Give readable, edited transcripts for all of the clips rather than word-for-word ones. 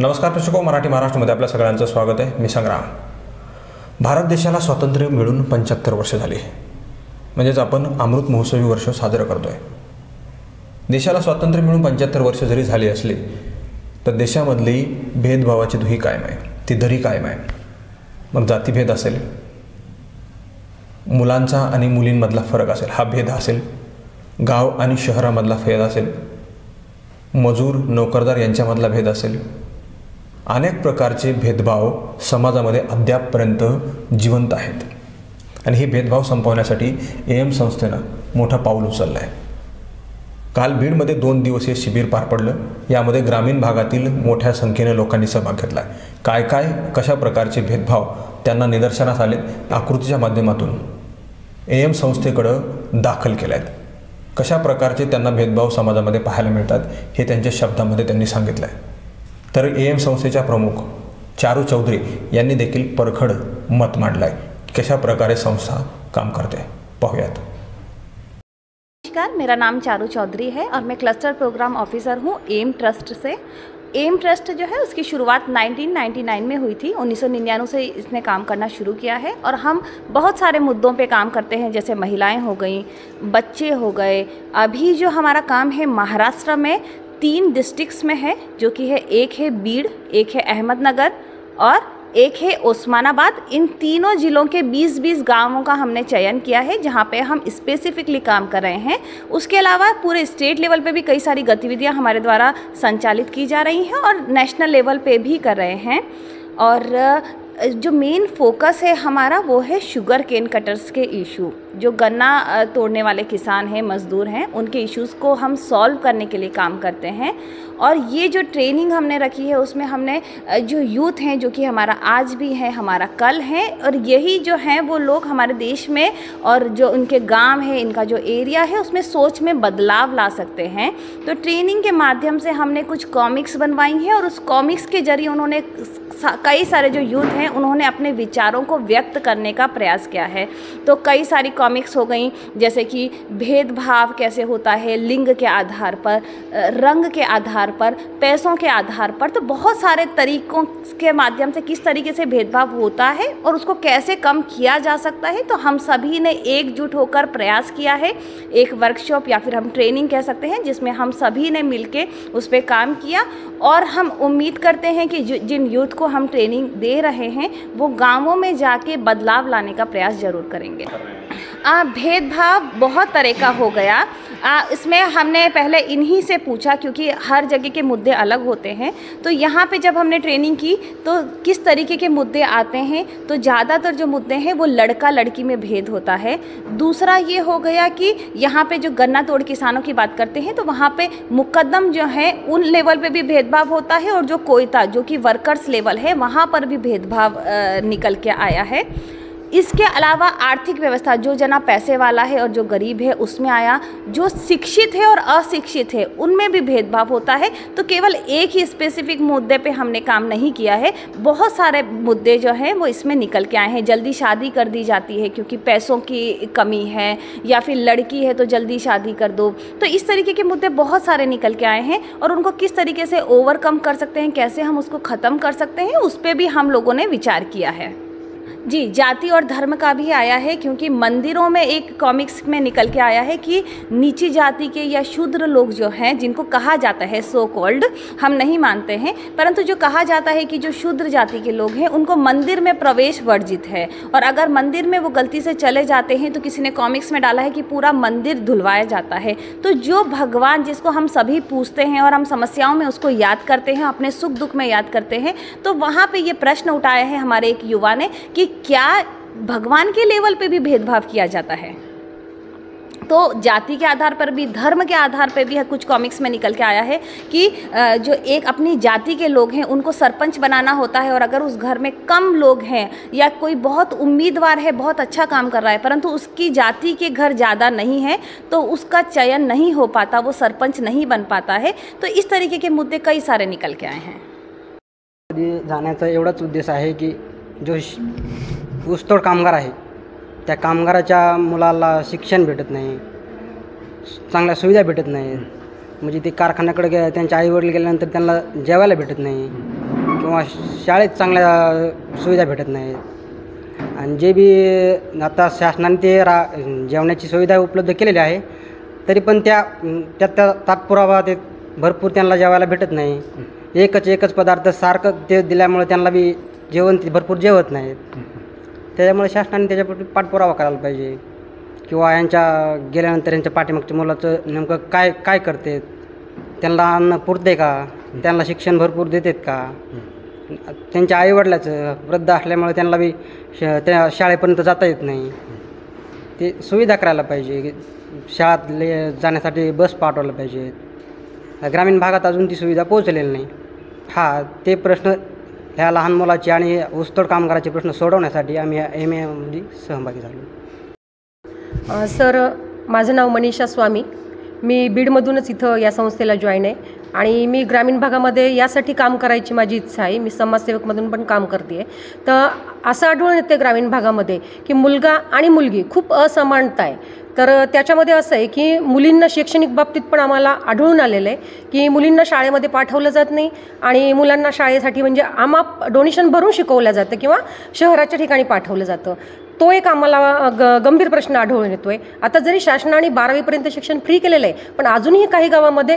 नमस्कार प्रेक्षको, मराठी महाराष्ट्रामध्ये आपल्या सगळ्यांचं स्वागत आहे। मी संग्राम। भारत देशाला स्वातंत्र्य मिळून 75 वर्ष झाली, म्हणजेच आपण अमृत महोत्सवी वर्ष साजरं करतोय। देशाला स्वातंत्र्य मिळून 75 वर्ष जरी झाली असली तर देशामधली भेदभावाची धुरी कायम आहे, ती दरी कायम आहे। मग जातीभेद असेल, मुलांचा आणि मुलींमधला फरक असेल, हा भेद असेल, गाव आणि शहरामधला भेद असेल, मजूर नोकरदार यांच्यामधला भेद असेल, अनेक प्रकारचे भेदभाव समाजामध्ये अद्यापपर्यंत जिवंत आहेत। आणि हे भेदभाव संपवण्यासाठी एएम संस्थेनं मोठं पाऊल उचललं आहे। काल बीडमध्ये 2 दिवसीय शिबिर पार पडलं। यामध्ये ग्रामीण भागातील मोठ्या संख्येने लोकांनी सहभाग घेतला। काय कशा प्रकारचे भेदभाव त्यांना निदर्शनास आले आकृतीच्या माध्यमातून एएम संस्थेकडे दाखल केले आहेत। कशा प्रकारचे त्यांना भेदभाव समाजामध्ये पाहायला मिळतात हे त्यांच्या शब्दामध्ये त्यांनी सांगितलं आहे। तर एएम संस्थेच्या प्रमुख चारू चौधरी यांनी देखील परखड मत मांडलं आहे। कशा प्रकारे संस्था काम करते पाहूयात। नमस्कार, मेरा नाम चारू चौधरी है और मैं क्लस्टर प्रोग्राम ऑफिसर हूँ एम ट्रस्ट से। एम ट्रस्ट जो है उसकी शुरुआत 1999 में हुई थी। 1999 से इसने काम करना शुरू किया है और हम बहुत सारे मुद्दों पे काम करते हैं, जैसे महिलाएं हो गई, बच्चे हो गए। अभी जो हमारा काम है महाराष्ट्र में 3 डिस्ट्रिक्ट्स में है, जो कि है एक है बीड, एक है अहमदनगर और एक है ओस्मानाबाद। इन तीनों ज़िलों के 20-20 गांवों का हमने चयन किया है जहां पे हम स्पेसिफिकली काम कर रहे हैं। उसके अलावा पूरे स्टेट लेवल पे भी कई सारी गतिविधियां हमारे द्वारा संचालित की जा रही हैं और नेशनल लेवल पे भी कर रहे हैं। और जो मेन फोकस है हमारा वो है शुगर केन कटर्स के इशू। जो गन्ना तोड़ने वाले किसान हैं, मज़दूर हैं, उनके इश्यूज़ को हम सॉल्व करने के लिए काम करते हैं। और ये जो ट्रेनिंग हमने रखी है उसमें हमने जो यूथ हैं, जो कि हमारा आज भी है, हमारा कल है, और यही जो हैं वो लोग हमारे देश में और जो उनके गांव है, इनका जो एरिया है उसमें सोच में बदलाव ला सकते हैं। तो ट्रेनिंग के माध्यम से हमने कुछ कॉमिक्स बनवाई हैं और उस कॉमिक्स के जरिए उन्होंने कई सारे जो यूथ हैं उन्होंने अपने विचारों को व्यक्त करने का प्रयास किया है। तो कई सारी कॉमिक्स हो गई, जैसे कि भेदभाव कैसे होता है लिंग के आधार पर, रंग के आधार पर, पैसों के आधार पर। तो बहुत सारे तरीकों के माध्यम से किस तरीके से भेदभाव होता है और उसको कैसे कम किया जा सकता है, तो हम सभी ने एकजुट होकर प्रयास किया है। एक वर्कशॉप या फिर हम ट्रेनिंग कह सकते हैं, जिसमें हम सभी ने मिलके उस पर काम किया। और हम उम्मीद करते हैं कि जिन यूथ को हम ट्रेनिंग दे रहे हैं वो गांवों में जाके बदलाव लाने का प्रयास ज़रूर करेंगे। भेदभाव बहुत तरह का हो गया। इसमें हमने पहले इन्हीं से पूछा, क्योंकि हर जगह के मुद्दे अलग होते हैं। तो यहाँ पे जब हमने ट्रेनिंग की तो किस तरीके के मुद्दे आते हैं, तो ज़्यादातर जो मुद्दे हैं वो लड़का लड़की में भेद होता है। दूसरा ये हो गया कि यहाँ पे जो गन्ना तोड़ किसानों की बात करते हैं तो वहाँ पे मुकद्दम जो है उन लेवल पे भी भेदभाव होता है, और जो कोयता जो कि वर्कर्स लेवल है वहाँ पर भी भेदभाव निकल के आया है। इसके अलावा आर्थिक व्यवस्था, जो जना पैसे वाला है और जो गरीब है उसमें आया, जो शिक्षित है और अशिक्षित है उनमें भी भेदभाव होता है। तो केवल एक ही स्पेसिफिक मुद्दे पे हमने काम नहीं किया है, बहुत सारे मुद्दे जो हैं वो इसमें निकल के आए हैं। जल्दी शादी कर दी जाती है क्योंकि पैसों की कमी है, या फिर लड़की है तो जल्दी शादी कर दो। तो इस तरीके के मुद्दे बहुत सारे निकल के आए हैं और उनको किस तरीके से ओवरकम कर सकते हैं, कैसे हम उसको ख़त्म कर सकते हैं, उस पर भी हम लोगों ने विचार किया है। जी, जाति और धर्म का भी आया है, क्योंकि मंदिरों में एक कॉमिक्स में निकल के आया है कि नीची जाति के या शूद्र लोग जो हैं, जिनको कहा जाता है सो कॉल्ड, हम नहीं मानते हैं, परंतु जो कहा जाता है कि जो शूद्र जाति के लोग हैं उनको मंदिर में प्रवेश वर्जित है। और अगर मंदिर में वो गलती से चले जाते हैं तो किसी ने कॉमिक्स में डाला है कि पूरा मंदिर धुलवाया जाता है। तो जो भगवान जिसको हम सभी पूजते हैं और हम समस्याओं में उसको याद करते हैं, अपने सुख दुख में याद करते हैं, तो वहाँ पर ये प्रश्न उठाया है हमारे एक युवा ने कि क्या भगवान के लेवल पे भी भेदभाव किया जाता है। तो जाति के आधार पर भी, धर्म के आधार पर भी कुछ कॉमिक्स में निकल के आया है कि जो एक अपनी जाति के लोग हैं उनको सरपंच बनाना होता है, और अगर उस घर में कम लोग हैं या कोई बहुत उम्मीदवार है, बहुत अच्छा काम कर रहा है, परंतु उसकी जाति के घर ज़्यादा नहीं है तो उसका चयन नहीं हो पाता, वो सरपंच नहीं बन पाता है। तो इस तरीके के मुद्दे कई सारे निकल के आए हैं। जाण्याचा एवढाच उद्देश आहे की जो ऊसतोड कामगार आहे त्या कामगाराच्या मुलाला शिक्षण भेटत नाही, चांगल्या सुविधा भेटत नाही, म्हणजे ते कारखान्याकडे त्यांचे आईवडील गेल्यानंतर त्यांना जेवायला भेटत नाही, किंवा शाळेत चांगल्या सुविधा भेटत नाहीत. आणि जे बी आता शासनाने ते जेवणाची सुविधा उपलब्ध केलेली आहे, तरी पण त्यात तात्पुरावा ते भरपूर त्यांना जेवायला भेटत नाही. एकच पदार्थ सारखं ते दिल्यामुळे त्यांना बी जेवण ते भरपूर जेवत नाहीत. त्याच्यामुळे शासनाने त्याच्याप्रती पाठपुरावा करायला पाहिजे, किंवा यांच्या गेल्यानंतर यांच्या पाठीमागच्या मुलाचं नेमकं काय करते, त्यांना अन्न पुरते का, त्यांना शिक्षण भरपूर देतात का. त्यांच्या आईवडिलाचं वृद्ध असल्यामुळे त्यांना बी त्या शाळेपर्यंत जाता येत नाही. ते सुविधा करायला पाहिजे. शाळेत जाण्यासाठी बस पाठवायला पाहिजे. ग्रामीण भागात अजून ती सुविधा पोहोचलेली नाही. ते प्रश्न ह्या लहान मुलाचे आणि ऊसतोड कामगाराचे प्रश्न सोडवण्यासाठी आम्ही MA मध्ये सहभागी झालो. सर, माझं नाव मनीषा स्वामी. मी बीडमधूनच इथं या संस्थेला जॉईन आहे आणि मी ग्रामीण भागामध्ये यासाठी काम करायची माझी इच्छा आहे. मी समाजसेवकमधून पण काम करते आहे. तर असं आढळून येते ग्रामीण भागामध्ये की मुलगा आणि मुलगी खूप असमानता आहे. तर त्याच्यामध्ये असं आहे की मुलींना शैक्षणिक बाबतीत पण आम्हाला आढळून आलेलं आहे की मुलींना शाळेमध्ये पाठवलं जात नाही आणि मुलांना शाळेसाठी म्हणजे आम्हा डोनेशन भरून शिकवलं जातं किंवा शहराच्या ठिकाणी पाठवलं जातं. तो एक आम्हाला गंभीर प्रश्न आढळून येतो आहे. आता जरी शासनाने 12वीपर्यंत शिक्षण फ्री केलेलं आहे, पण अजूनही काही गावामध्ये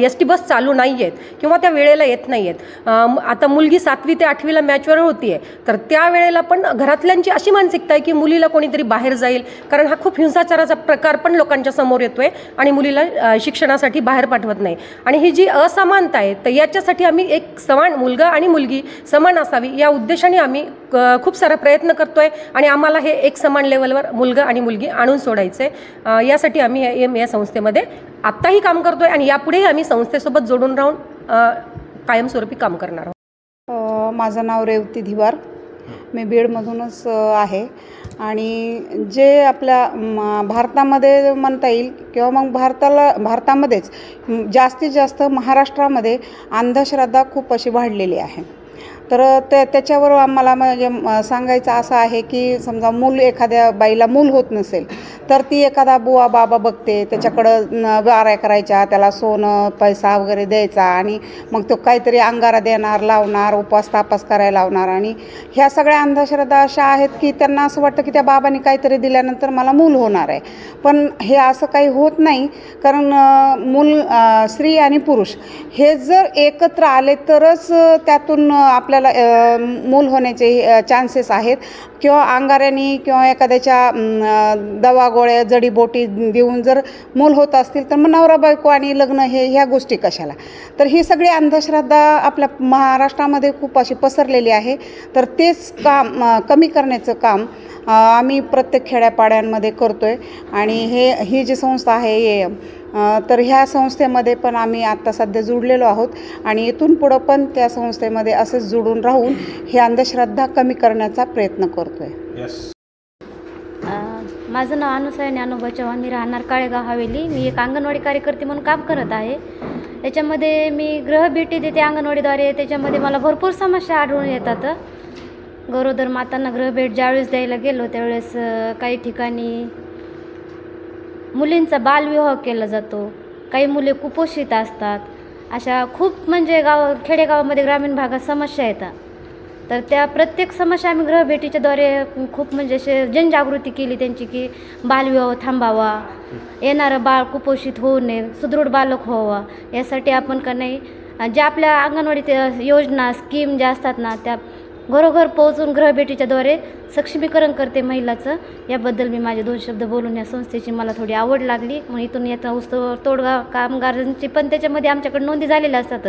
ST बस चालू नाही आहेत किंवा त्या वेळेला येत नाही आहेत. आता मुलगी 7वी ते 8वीला मॅच्युअर होती आहे, तर त्या वेळेला पण घरातल्यांची अशी मानसिकता आहे की मुलीला कोणीतरी बाहेर जाईल, कारण हा खूप हिंसाचाराचा प्रकार पण लोकांच्या समोर येतो आहे आणि मुलीला शिक्षणासाठी बाहेर पाठवत नाही. आणि ही जी असमानता आहे, तर याच्यासाठी आम्ही एक समान मुलगा आणि मुलगी समान असावी या उद्देशाने आम्ही खूप सारा प्रयत्न करतो आहे आणि आम्हाला हे एक समान लेवलवर मुलगा आणि मुलगी आणून सोडायचं आहे. यासाठी आम्ही या संस्थेमध्ये आत्ताही काम करतो आहे आणि यापुढेही आम्ही संस्थेसोबत जोडून राहून कायमस्वरूपी काम करणार आहोत. माझं नाव रेवती धिवार. मी बीडमधूनच आहे आणि जे आपल्या भारतामध्ये म्हणता येईल किंवा मग भारतामध्येच जास्तीत जास्त महाराष्ट्रामध्ये अंधश्रद्धा खूप अशी वाढलेली आहे. तर त्याच्यावर आम्हाला म्हणजे सांगायचं असं आहे की समजा एखाद्या बाईला मूल होत नसेल तर ती एखादा बुवा बाबा बघते, त्याच्याकडं वाऱ्या करायच्या, त्याला सोनं पैसा वगैरे द्यायचा आणि मग तो काहीतरी अंगारा देणार, लावणार, उपास तापास करायला लावणार. आणि ह्या सगळ्या अंधश्रद्धा अशा आहेत की त्यांना असं वाटतं की त्या बाबांनी काहीतरी दिल्यानंतर मला मूल होणार आहे. पण हे असं काही होत नाही, कारण स्त्री आणि पुरुष हे जर एकत्र आले तरच त्यातून आपल्याला मूल होण्याचे चान्सेस आहेत. किंवा अंगाऱ्यानी किंवा एखाद्याच्या दवा गोळ्या जडीबोटी देऊन जर मूल होत असतील तर मग नवरा बायको आणि लग्न ह्या गोष्टी कशाला. तर ही सगळी अंधश्रद्धा आपल्या महाराष्ट्रामध्ये खूप अशी पसरलेली आहे. तर तेच काम कमी करण्याचं काम आम्ही प्रत्येक खेड्यापाड्यांमध्ये करतो आहे. आणि ही जी संस्था आहे तर ह्या संस्थेमध्ये पण आम्ही आत्ता सध्या जुडलेलो आहोत आणि इथून पुढं पण त्या संस्थेमध्ये असेच जुडून राहून ही अंधश्रद्धा कमी करण्याचा प्रयत्न करतो आहे. माझं नाव अनुसया ज्ञानोबा चव्हाण. मी राहणार काळेगाव हवेली. मी एक अंगणवाडी कार्यकर्ती म्हणून काम करत आहे. त्याच्यामध्ये मी गृहभेटी देते अंगणवाडीद्वारे. त्याच्यामध्ये मला भरपूर समस्या आढळून येतात. गरोदर मातांना गृहभेट ज्यावेळेस द्यायला गेलो त्यावेळेस काही ठिकाणी मुलींचा बालविवाह केला जातो, काही मुले कुपोषित असतात. अशा खूप म्हणजे खेडेगावामध्ये ग्रामीण भागात समस्या येतात. तर त्या प्रत्येक समस्या आम्ही गृहभेटीच्याद्वारे खूप म्हणजे असे जनजागृती केली त्यांची की बालविवाह थांबावा, येणारं बाळ कुपोषित होऊ नये, सुदृढ बालक व्हावा. यासाठी आपण का नाही ज्या आपल्या अंगणवाडीत योजना स्कीम ज्या असतात ना त्या घरोघर पोहोचून गृहभेटीच्याद्वारे सक्षमीकरण करते महिलाचं. याबद्दल मी माझे 2 शब्द बोलून या संस्थेची मला थोडी आवड लागली. म्हणून इथून येता तोडगा कामगारांची पण त्याच्यामध्ये आमच्याकडे नोंदी झालेल्या असतात.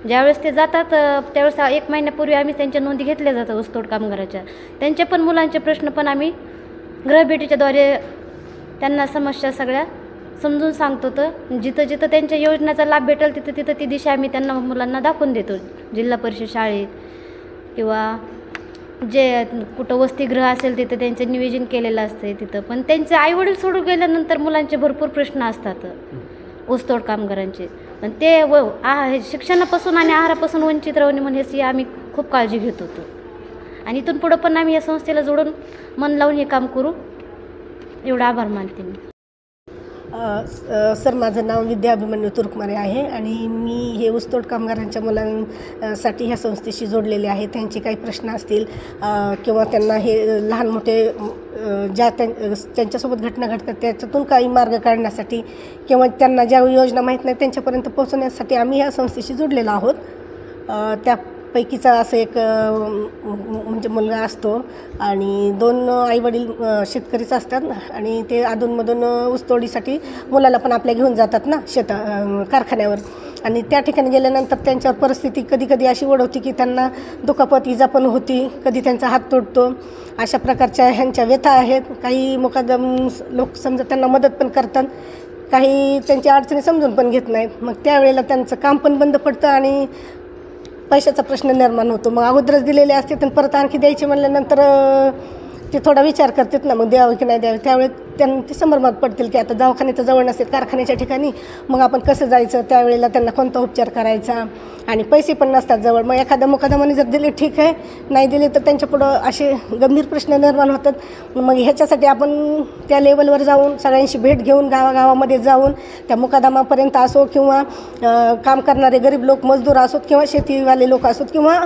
ज्यावेळेस ते जातात त्यावेळेस 1 महिन्यापूर्वी आम्ही त्यांच्या नोंदी घेतल्या जातात ऊसतोड कामगाराच्या. त्यांच्या पण मुलांचे प्रश्न पण आम्ही गृहभेटीच्याद्वारे त्यांना समस्या सगळ्या समजून सांगतो. तर जिथं जिथं त्यांच्या योजनेचा लाभ भेटेल तिथं तिथं ती दिशा आम्ही त्यांना मुलांना दाखवून देतो. जिल्हा परिषद शाळेत किंवा जे कुठं वसतिगृह असेल तिथं त्यांचं नियोजन केलेलं असतं तिथं. पण त्यांचे आईवडील सोडून गेल्यानंतर मुलांचे भरपूर प्रश्न असतात ऊसतोड कामगारांचे. पण ते शिक्षणापासून आणि आहारापासून वंचित राहू नये म्हणून याची आम्ही खूप काळजी घेत होतो. आणि इथून पुढं पण आम्ही या संस्थेला जोडून मन लावून हे काम करू. एवढा आभार मानते मी. सर, माझं नाव विद्या अभिमन्यू तुर्कमारे आहे आणि मी हे ऊसतोड कामगारांच्या मुलांसाठी ह्या संस्थेशी जोडलेले आहे. त्यांचे काही प्रश्न असतील किंवा त्यांना हे लहान मोठे ज्या त्यांच्यासोबत घटना घडतात त्याच्यातून काही मार्ग काढण्यासाठी किंवा त्यांना ज्या योजना माहीत नाही त्यांच्यापर्यंत पोहोचवण्यासाठी आम्ही ह्या संस्थेशी जोडलेलो आहोत. त्यापैकीचा असं एक म्हणजे मुलगा असतो आणि 2 आईवडील शेतकरीच असतात आणि ते अधूनमधून ऊसतोडीसाठी मुलाला पण आपल्या घेऊन जातात ना कारखान्यावर. आणि त्या ठिकाणी गेल्यानंतर त्यांच्यावर परिस्थिती कधी कधी अशी ओढवते की त्यांना दुखापत इजा पण होती, कधी त्यांचा हात तुटतो. अशा प्रकारच्या ह्यांच्या व्यथा आहेत. काही मुकादम लोक समजा त्यांना मदत पण करतात, काही त्यांच्या अडचणी समजून पण घेत नाहीत. मग त्यावेळेला त्यांचं काम पण बंद पडतं आणि पैशाचा प्रश्न निर्माण होतो. मग अगोदरच दिलेले असते तर परत आणखी द्यायचे म्हणल्यानंतर ते थोडा विचार करतात ना, मग द्यावं की नाही द्यावं. त्यावेळेस त्यांना ते संभ्रमात पडतील की आता दवाखान्याचं जवळ नसेल कारखान्याच्या ठिकाणी, मग आपण कसं जायचं, त्यावेळेला त्यांना कोणता उपचार करायचा आणि पैसे पण नसतात जवळ. मग एखाद्या मुकादमाने जर दिले ठीक आहे, नाही दिले तर त्यांच्यापुढं असे गंभीर प्रश्न निर्माण होतात. मग ह्याच्यासाठी आपण त्या लेवलवर जाऊन सगळ्यांशी भेट घेऊन गावागावामध्ये जाऊन त्या मुकादमापर्यंत असो किंवा काम करणारे गरीब लोक मजदूर असोत किंवा शेतीवाले लोक असोत किंवा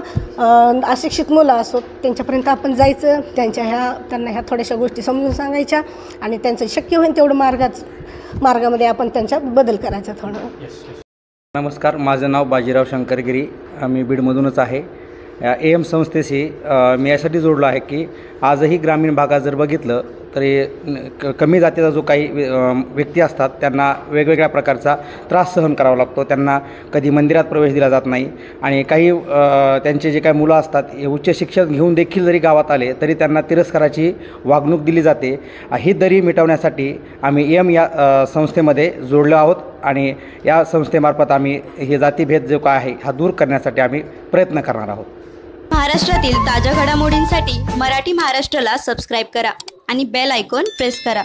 अशिक्षित मुलं असोत, त्यांच्यापर्यंत आपण जायचं, त्यांना ह्या थोड्याशा गोष्टी समजून सांगायच्या आणि त्यांचं शक्य होईल तेवढं मार्गामध्ये आपण त्यांच्यात बदल करायचा थोडं. नमस्कार, माझं नाव बाजीराव शंकरगिरी, मी बीडमधूनच आहे. AM संस्थेशी मी यासाठी जोडलो आहे की आजही ग्रामीण भागात जर बघितलं तरी कमी जातीचा जो काही व्यक्ती असतात त्यांना वेगवेगळ्या प्रकारचा त्रास सहन करावा लागतो. त्यांना कधी मंदिरात प्रवेश दिला जात नाही आणि काही त्यांचे जे काही मुलं असतात हे उच्च शिक्षण घेऊन देखील जरी गावात आले तरी त्यांना तिरस्काराची वागणूक दिली जाते. ही दरी मिटवण्यासाठी आम्ही AM या संस्थेमध्ये जोडलो आहोत आणि या संस्थेमार्फत आम्ही हे जातीभेद जो काय आहे हा दूर करण्यासाठी आम्ही प्रयत्न करणार आहोत. महाराष्ट्रातील ताज्या घडामोडींसाठी मराठी महाराष्ट्राला सबस्क्राईब करा आणि बेल आयकॉन प्रेस करा.